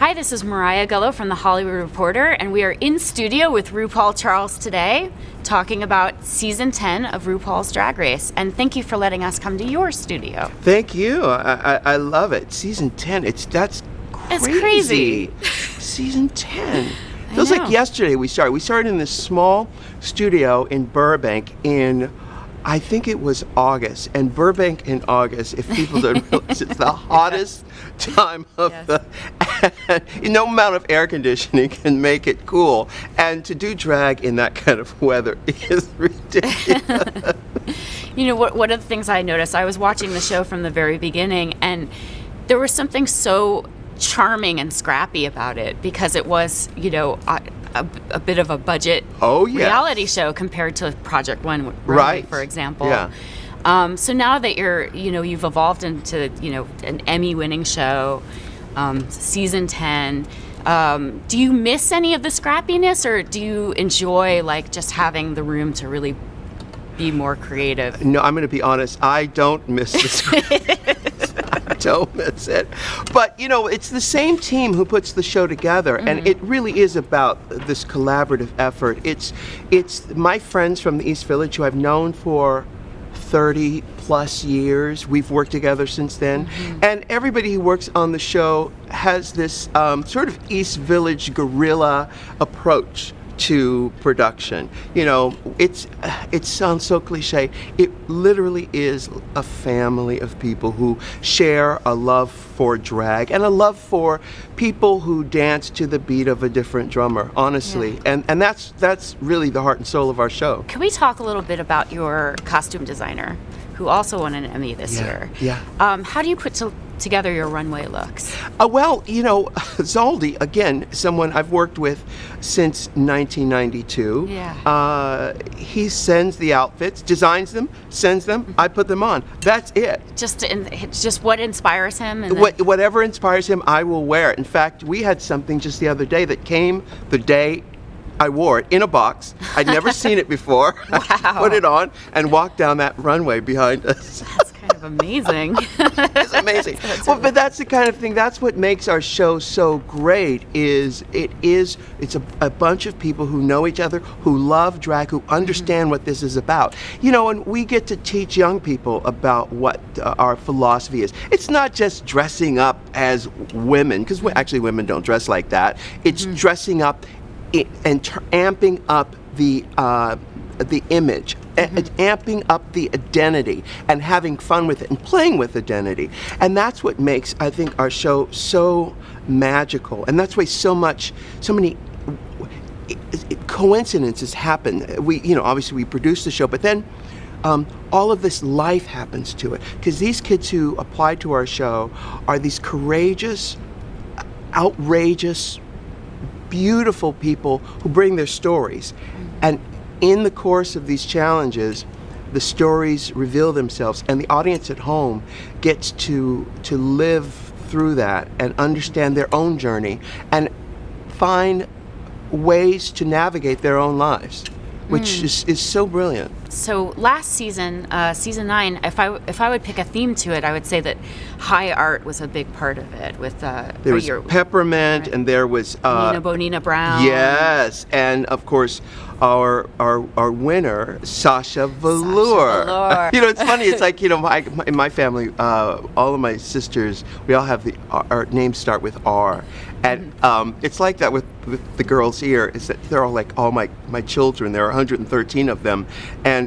Hi, this is Mariah Gullo from The Hollywood Reporter, and we are in studio with RuPaul Charles today, talking about Season 10 of RuPaul's Drag Race. And thank you for letting us come to your studio. Thank you. I love it. Season 10, that's crazy. It's crazy. Season 10. Feels like yesterday we started. We started in this small studio in Burbank in, I think it was August. And Burbank in August, if people don't realize, it's the hottest time of the... No amount of air conditioning can make it cool. And to do drag in that kind of weather is ridiculous. You know, one of the things I noticed, I was watching the show from the very beginning, and there was something so charming and scrappy about it, because it was, you know, a bit of a budget reality show compared to Project Runway, for example. Yeah. So now that you've evolved into, an Emmy-winning show, Season 10, do you miss any of the scrappiness, or do you enjoy just having the room to really be more creative? No, I'm going to be honest. I don't miss the scrappiness. I don't miss it. But, it's the same team who puts the show together, and it really is about this collaborative effort. It's my friends from the East Village who I've known for 30 plus years. We've worked together since then. And everybody who works on the show has this sort of East Village guerrilla approach to production. It sounds so cliche. It literally is a family of people who share a love for drag and a love for people who dance to the beat of a different drummer, honestly. Yeah. And that's really the heart and soul of our show. Can we talk a little bit about your costume designer, who also won an Emmy this year? Yeah. How do you put together your runway looks? Zaldi, again, someone I've worked with since 1992. Yeah. He sends the outfits, designs them, sends them, I put them on. That's it. Just what inspires him? And whatever inspires him, I will wear it. In fact, we had something just the other day that came the day I wore it in a box. I'd never seen it before. Wow. I put it on and walked down that runway behind us. That's kind of amazing. It's amazing. But that's the kind of thing, that's what makes our show so great, it's a bunch of people who know each other, who love drag, who understand what this is about. And we get to teach young people about what our philosophy is. It's not just dressing up as women, because actually women don't dress like that. It's dressing up and amping up the image, amping up the identity, and having fun with it, and playing with identity. And that's what makes, I think, our show so magical. And that's why so many coincidences happen. Obviously we produce the show, but then all of this life happens to it. Because these kids who apply to our show are these courageous, outrageous, beautiful people who bring their stories. And in the course of these challenges, the stories reveal themselves, and the audience at home gets to live through that and understand their own journey and find ways to navigate their own lives, which is so brilliant. So last season, season 9, if I would pick a theme to it, I would say that high art was a big part of it. With there was Peppermint, and there was Nina Bonina Brown. Yes, and of course our winner, Sasha Velour. It's funny. It's like in my family, all of my sisters, we all have our names start with R, and it's like that with the girls here. Is that they're all like all my children. There are 113 of them, and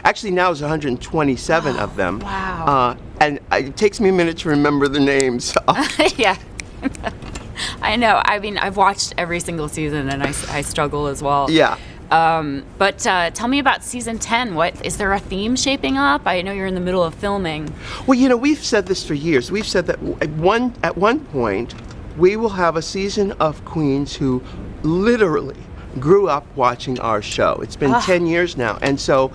actually now it's 127 of them. Wow. And it takes me a minute to remember the names. Yeah. I know. I mean, I've watched every single season, and I struggle as well. Yeah. But tell me about season 10. Is there a theme shaping up? I know you're in the middle of filming. Well, we've said this for years. We've said that at one point we will have a season of queens who literally grew up watching our show. It's been 10 years now, and so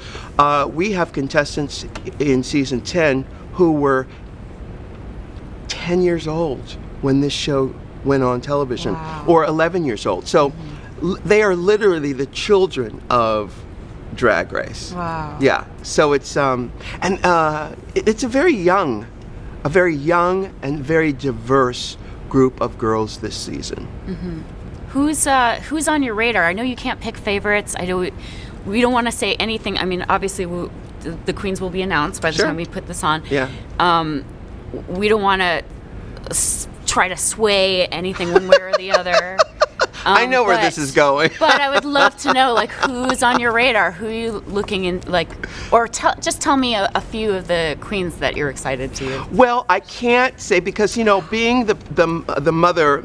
we have contestants in season 10 who were 10 years old when this show went on television. Wow. Or 11 years old. So they are literally the children of Drag Race. Wow. Yeah. So it's it's a very young and very diverse group of girls this season. Who's on your radar? I know you can't pick favorites. I know we don't want to say anything. I mean, obviously, the queens will be announced by the Sure. time we put this on. Yeah. We don't want to try to sway anything one way or the other. I know where this is going. But I would love to know, like, who's on your radar? Who are you looking in, like, or just tell me a few of the queens that you're excited to. Well, I can't say because, you know, being the mother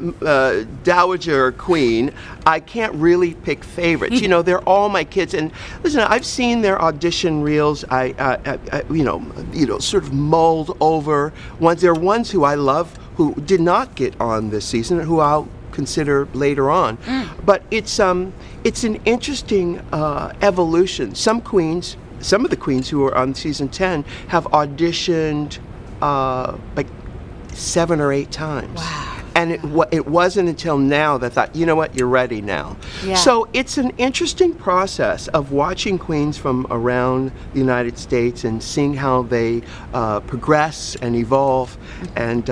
dowager queen, I can't really pick favorites. You know, they're all my kids, and listen, I've seen their audition reels. I you know, sort of mulled over ones. There are ones who I love who did not get on this season, who I'll consider later on. But it's an interesting evolution. Some of the queens who are on season 10 have auditioned like 7 or 8 times. Wow. And it wasn't until now that I thought, you know what, you're ready now. Yeah. So it's an interesting process of watching queens from around the United States and seeing how they progress and evolve. And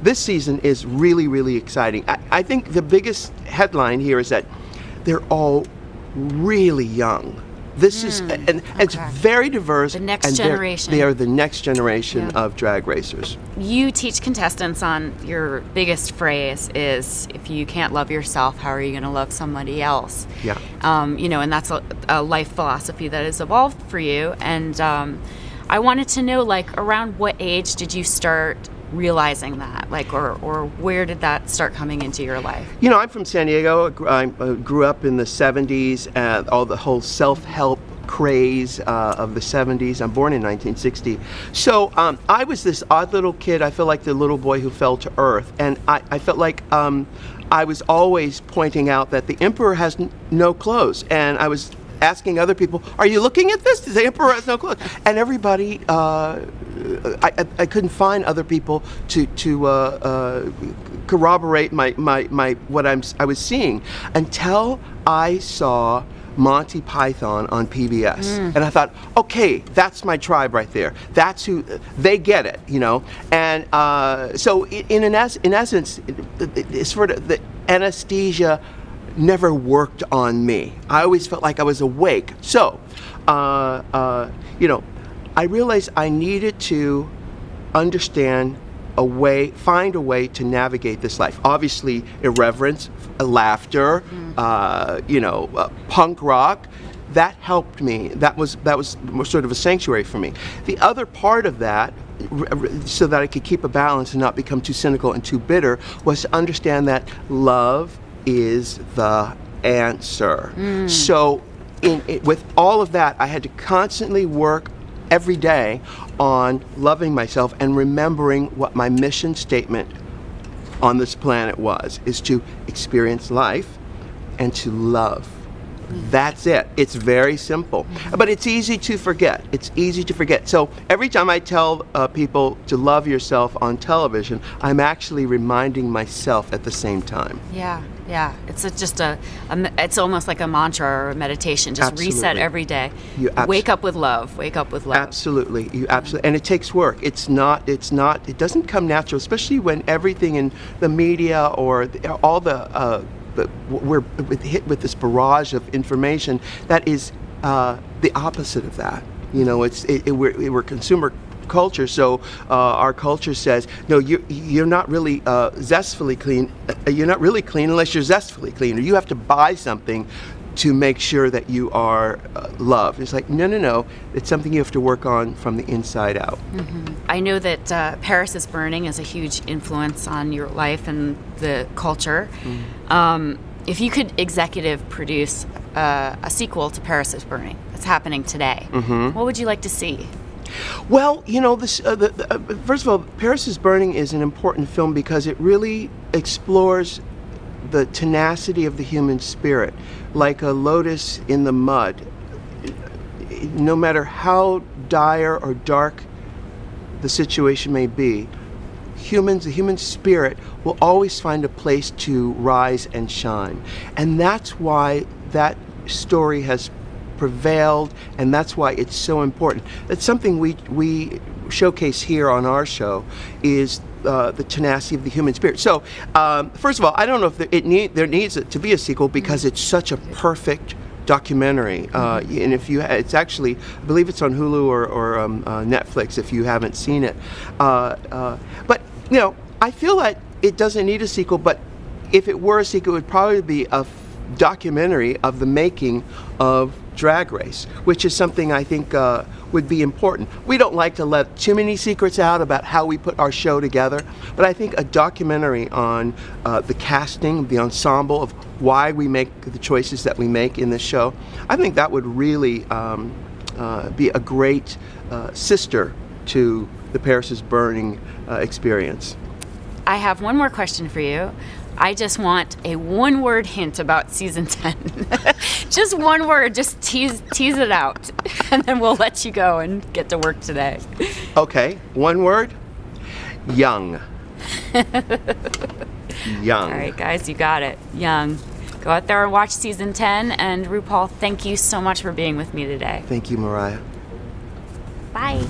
this season is really, really exciting. I think the biggest headline here is that they're all really young. This is, and it's very diverse. The next and generation. They are the next generation of drag racers. You teach contestants on your biggest phrase is, if you can't love yourself, how are you going to love somebody else? Yeah. You know, and that's a life philosophy that has evolved for you. And I wanted to know, like, around what age did you start realizing that, like, or where did that start coming into your life? You know, I'm from San Diego. I grew up in the 70s, all the whole self-help craze of the 70s. I'm born in 1960. So I was this odd little kid. I feel like the little boy who fell to earth. And I felt like I was always pointing out that the emperor has no clothes. And I was asking other people, are you looking at this? The emperor has no clothes. And everybody, I couldn't find other people to corroborate my what I was seeing until I saw Monty Python on PBS. And I thought, okay, that's my tribe right there. That's who, they get it, you know. And so in essence, it's sort of the anesthesia never worked on me. I always felt like I was awake. So, you know, I realized I needed to understand find a way to navigate this life. Obviously, irreverence, laughter, you know, punk rock. That helped me. That was sort of a sanctuary for me. The other part of that, so that I could keep a balance and not become too cynical and too bitter, was to understand that love is the answer. So with all of that, I had to constantly work every day on loving myself and remembering what my mission statement on this planet is to experience life and to love. That's it. It's very simple. But it's easy to forget. It's easy to forget. So every time I tell people to love yourself on television, I'm actually reminding myself at the same time. Yeah. It's it's almost like a mantra or a meditation. Just reset every day. Wake up with love. Wake up with love. Absolutely. And it takes work. It doesn't come natural, especially when everything in the media or all we're hit with this barrage of information that is the opposite of that. You know, we're consumer culture, so our culture says, no, you're not really zestfully clean. You're not really clean unless you're zestfully clean, or you have to buy something to make sure that you are loved. It's like, no. It's something you have to work on from the inside out. I know that Paris is Burning is a huge influence on your life and the culture. If you could executive produce a sequel to Paris is Burning that's happening today, what would you like to see? Well, you know, this. First of all, Paris is Burning is an important film because it really explores the tenacity of the human spirit, like a lotus in the mud. No matter how dire or dark the situation may be, the human spirit will always find a place to rise and shine. And that's why that story has prevailed, and that's why it's so important. It's something we showcase here on our show is the tenacity of the human spirit. So, first of all, I don't know if there needs to be a sequel because it's such a perfect documentary. And if you, it's actually, I believe it's on Hulu or Netflix if you haven't seen it. But you know, I feel like it doesn't need a sequel. But if it were a sequel, it would probably be a documentary of the making of Drag Race, which is something I think would be important. We don't like to let too many secrets out about how we put our show together, but I think a documentary on the casting, the ensemble of why we make the choices that we make in this show, I think that would really be a great sister to the Paris is Burning experience. I have one more question for you. I just want a one-word hint about season 10. Just one word, just tease it out, and then we'll let you go and get to work today. Okay, one word, young. Young. All right, guys, you got it. Young. Go out there and watch season 10, and RuPaul, thank you so much for being with me today. Thank you, Mariah. Bye.